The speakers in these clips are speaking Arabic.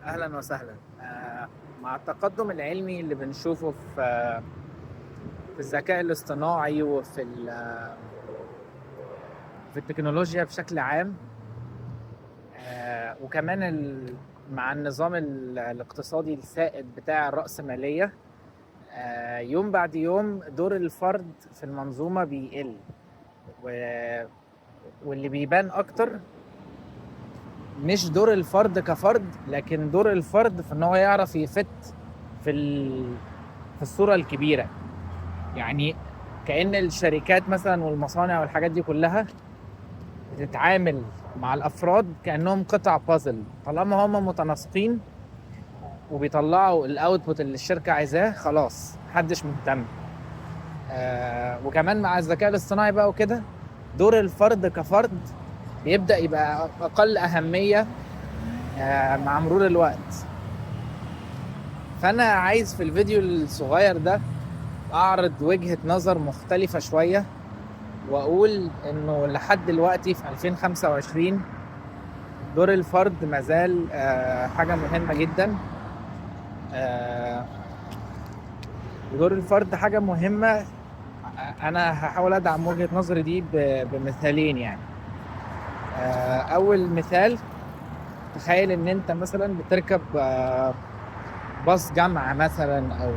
أهلا وسهلا. مع التقدم العلمي اللي بنشوفه في الذكاء الاصطناعي في التكنولوجيا بشكل عام. وكمان مع النظام الاقتصادي السائد بتاع الرأسمالية. يوم بعد يوم دور الفرد في المنظومة بيقل، و- واللي بيبان أكتر مش دور الفرد كفرد، لكن دور الفرد في ان هو يعرف يفت في في الصورة الكبيرة. يعني كأن الشركات مثلا والمصانع والحاجات دي كلها بتتعامل مع الافراد كأنهم قطع بازل، طالما هم متناسقين وبيطلعوا الاوتبوت اللي الشركة عايزاه خلاص محدش مهتم. وكمان مع الذكاء الاصطناعي بقى وكده، دور الفرد كفرد بيبدأ يبقى اقل اهمية مع مرور الوقت. فانا عايز في الفيديو الصغير ده اعرض وجهة نظر مختلفة شوية، واقول انه لحد دلوقتي في 2025 دور الفرد مازال حاجة مهمة جدا. دور الفرد حاجة مهمة. انا هحاول ادعم وجهة نظري دي بمثالين يعني. اول مثال، تخيل ان انت مثلا بتركب باص جامعة مثلا،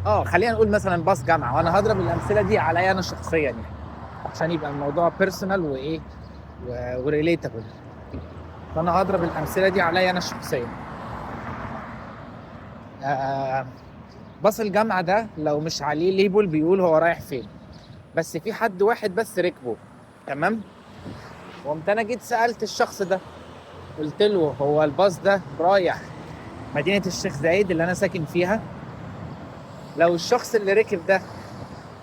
او خلينا نقول مثلا باص جامعة، وانا هضرب الامثلة دي عليا انا شخصيا يعني عشان يبقى الموضوع بيرسونال وايه وريليتابل. فانا هضرب الامثله دي عليا انا شخصيا. باص الجامعه ده لو مش عليه ليبل بيقول هو رايح فين، بس في حد واحد بس ركبه، تمام. وقمت انا جيت سالت الشخص ده، قلت له هو الباص ده رايح مدينه الشيخ زايد اللي انا ساكن فيها؟ لو الشخص اللي ركب ده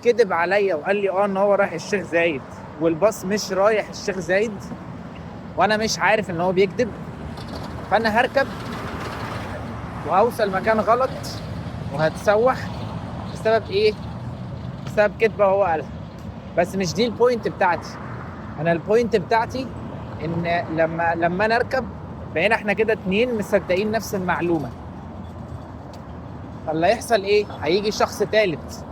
كذب عليا وقال لي ان هو رايح الشيخ زايد والباص مش رايح الشيخ زايد، وانا مش عارف ان هو بيكذب، فانا هركب وهوصل مكان غلط وهتسوح بسبب ايه؟ بسبب كدبه هو قالها. بس مش دي البوينت بتاعتي. انا البوينت بتاعتي ان لما انا اركب، بقينا احنا كده اتنين مصدقين نفس المعلومه. فاللي هيحصل ايه؟ هيجي شخص تالت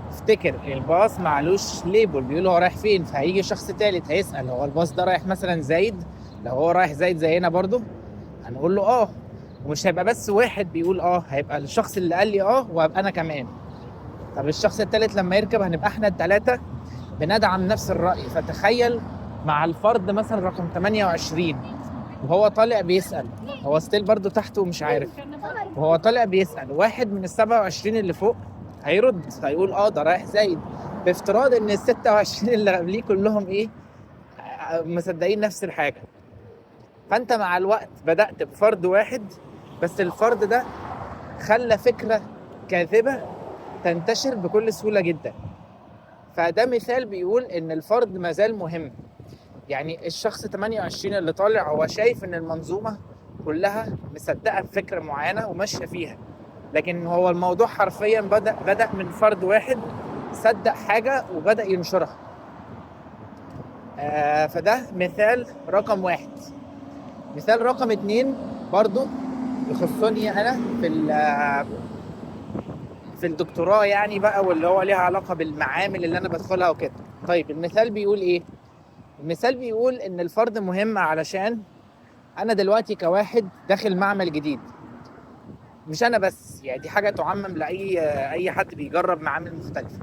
افتكر الباص معلوش ليبل بيقول هو رايح فين، فهيجي شخص تالت هيسال هو الباص ده رايح مثلا زايد؟ لو هو رايح زايد زينا برضو هنقول له ومش هيبقى بس واحد بيقول هيبقى الشخص اللي قال لي وهبقى انا كمان. طب الشخص التالت لما يركب هنبقى احنا التلاتة بندعم نفس الرأي. فتخيل مع الفرد مثلا رقم 28 وهو طالع بيسأل، هو ستيل برضو تحته ومش عارف، وهو طالع بيسأل واحد من ال 27 اللي فوق هيرد هيقول ده رايح زايد، بافتراض ان ال 26 اللي قبليه كلهم مصدقين نفس الحاجة. فانت مع الوقت بدأت بفرد واحد، بس الفرد ده خلى فكرة كاذبة تنتشر بكل سهولة جدا. فده مثال بيقول ان الفرد مازال مهم. يعني الشخص 28 اللي طالع هو شايف ان المنظومة كلها مصدقة بفكرة معينة وماشية فيها، لكن هو الموضوع حرفيا بدأ من فرد واحد صدق حاجة وبدأ ينشرها. فده مثال رقم واحد. مثال رقم اتنين برضو يخصني انا في الدكتوراه يعني بقى، واللي هو ليها علاقة بالمعامل اللي انا بدخلها وكده. طيب المثال بيقول ايه؟ المثال بيقول ان الفرد مهم علشان انا دلوقتي كواحد داخل معمل جديد، مش انا بس، يعني دي حاجه تعمم لاي حد بيجرب معامل مختلفه.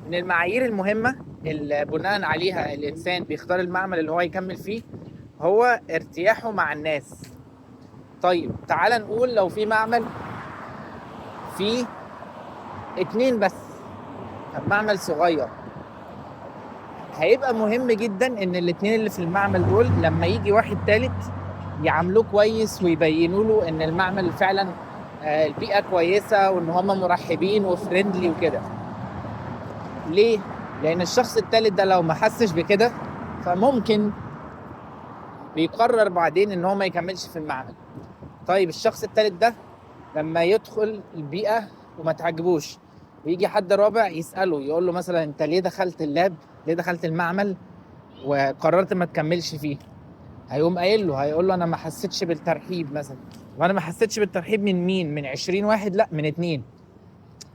من المعايير المهمه اللي بناء عليها الانسان بيختار المعمل اللي هو يكمل فيه هو ارتياحه مع الناس. طيب تعال نقول لو في معمل فيه اتنين بس، معمل صغير، هيبقى مهم جدا ان الاتنين اللي في المعمل دول لما يجي واحد تالت يعاملوه كويس ويبينوا له ان المعمل فعلا البيئة كويسة وان هم مرحبين وفريندلي وكده. ليه؟ لان الشخص التالت ده لو ما حسش بكده فممكن بيقرر بعدين ان هو ما يكملش في المعمل. طيب الشخص التالت ده لما يدخل البيئة وما تعجبوش ويجي حد رابع يسأله يقول له مثلا انت ليه دخلت اللاب، ليه دخلت المعمل وقررت ما تكملش فيه؟ هيقوم قايل له، هيقول له انا ما حسيتش بالترحيب مثلا. وانا ما حسيتش بالترحيب من مين؟ من 20 واحد؟ لا، من 2.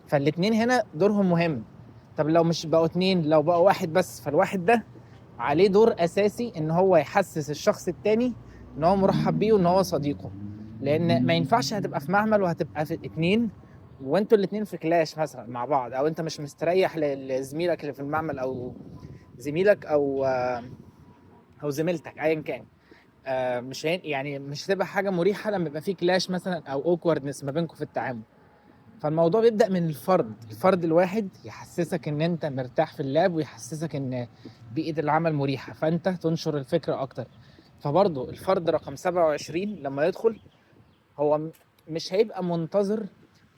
فالاتنين هنا دورهم مهم. طب لو مش بقوا 2، لو بقوا واحد بس، فالواحد ده عليه دور اساسي ان هو يحسس الشخص التاني ان هو مرحب بيه وان هو صديقه. لان ما ينفعش هتبقى في معمل وهتبقى في 2 وانتوا الاتنين في كلاش مثلا مع بعض، او انت مش مستريح لزميلك اللي في المعمل، او زميلك او زميلتك ايا كان. مش يعني مش هتبقى حاجه مريحه لما يبقى في كلاش مثلا او اوكوردنس ما بينكم في التعامل. فالموضوع بيبدأ من الفرد الواحد يحسسك ان انت مرتاح في اللعب، ويحسسك ان بيئة العمل مريحة، فانت تنشر الفكرة اكتر. فبرضه الفرد رقم 27 لما يدخل، هو مش هيبقى منتظر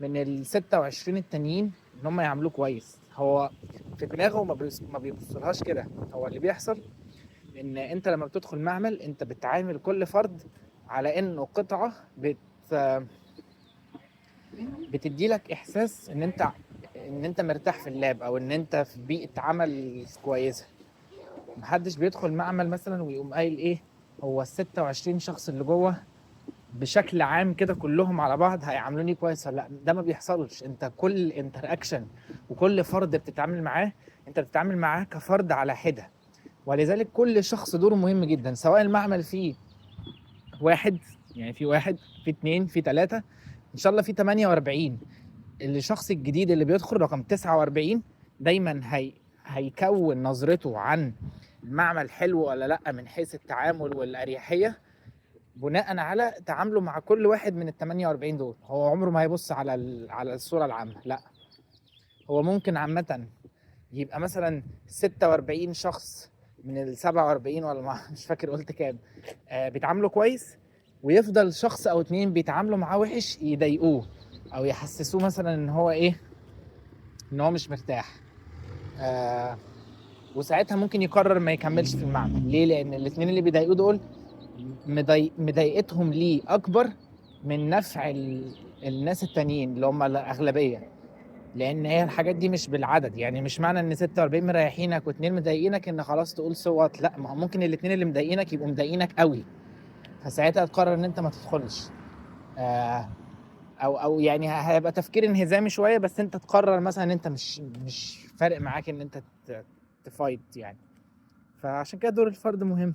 من ال 26 التانيين ان هم يعملوه كويس. هو في دماغه ما بيبصلهاش كده. هو اللي بيحصل ان انت لما بتدخل معمل، انت بتعامل كل فرد على انه قطعة بتدي لك احساس ان انت مرتاح في اللاب، او ان انت في بيئة عمل كويسة. محدش بيدخل معمل مثلا ويقوم قايل ايه، هو ال 26 شخص اللي جوه بشكل عام كده كلهم على بعض هيعاملوني كويس ولا لا. ده ما بيحصلش. انت كل انتراكشن وكل فرد بتتعامل معاه، انت بتتعامل معاه كفرد على حدة. ولذلك كل شخص دوره مهم جدا، سواء المعمل فيه واحد، يعني في واحد، في 2، في 3، ان شاء الله في 48. الشخص الجديد اللي بيدخل رقم 49 دايما هيكون نظرته عن المعمل حلو ولا لا من حيث التعامل والأريحية بناء على تعامله مع كل واحد من ال 48 دول. هو عمره ما هيبص على الصورة العامة، لا. هو ممكن عامة يبقى مثلا 46 شخص من ال 47 ولا مش فاكر قلت كام، بيتعاملوا كويس، ويفضل شخص او 2 بيتعاملوا معاه وحش يضايقوه او يحسسوه مثلا ان هو ايه، ان هو مش مرتاح. آه وساعتها ممكن يقرر ما يكملش في المعمل. ليه؟ لان الاثنين اللي بيضايقوه دول مضايقتهم ليه اكبر من نفع الناس التانيين اللي هم الاغلبيه. لان هي الحاجات دي مش بالعدد. يعني مش معنى ان 46 مريحينك واتنين مضايقينك ان خلاص تقول صوت. لا، ما هو ممكن الاثنين اللي مضايقينك يبقوا مضايقينك قوي، فساعتها تقرر ان انت ما تدخلش. آه او يعني هيبقى تفكير انهزامي شويه، بس انت تقرر مثلا ان انت مش فارق معاك ان انت تفايت يعني. فعشان كده دور الفرد مهم.